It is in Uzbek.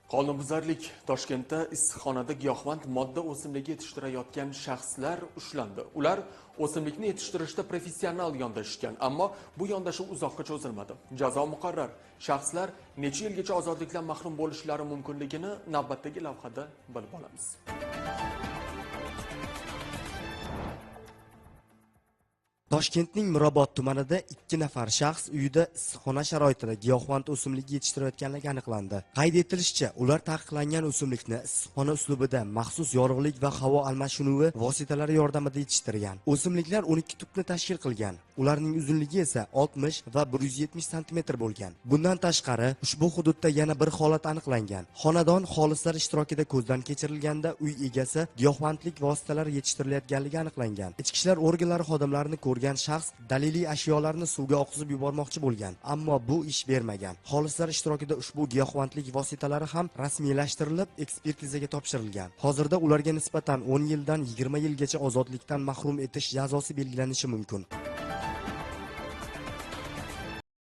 Qonunbuzarlik Toshkentda issiqxonada giyohvand modda o'simligi yetishtirayotgan shaxslar ushlandi. Ular o'simlikni yetishtirishda professional yondashgan, ammo bu yondashuv uzoqqa cho'zilmadi. Jazo muqarrar. Shaxslar necha yilgacha ozodlikdan mahrum bo'lishlari mumkinligini navbatdagi lavhada bilib olamiz. Toshkentning Mirobod tumanida 2 nafar shaxs uyida issiqxona sharoitida giyohvand o'simlik yetishtirayotganligi aniqlandi. Qayd etilishicha, ular taqiqlangan o'simlikni issiqxona uslubida maxsus yorug'lik va havo almashinuvi vositalari yordamida yetishtirgan. O'simliklar 12 tubni tashkil qilgan. Ularning uzunligi esa 60 va 170 sm bo'lgan. Bundan tashqari, ushbu hududda yana bir holat aniqlangan. Xonadon xolislar ishtirokida ko'zdan kechirilganda uy egasi giyohvandlik vositalari yetishtirilayotganligi aniqlangan. Ichki ishlar organlari xodimlarini ko'rgan shaxs daliliy ashyolarni suvga oqizib yubormoqchi bo'lgan, ammo bu ish bermagan. Xolislar ishtirokida ushbu giyohvandlik vositalari ham rasmiylashtirilib, ekspertizaga topshirilgan. Hozirda ularga nisbatan 10 yildan 20 yilgacha ozodlikdan mahrum etish jazosi belgilanishi mumkin.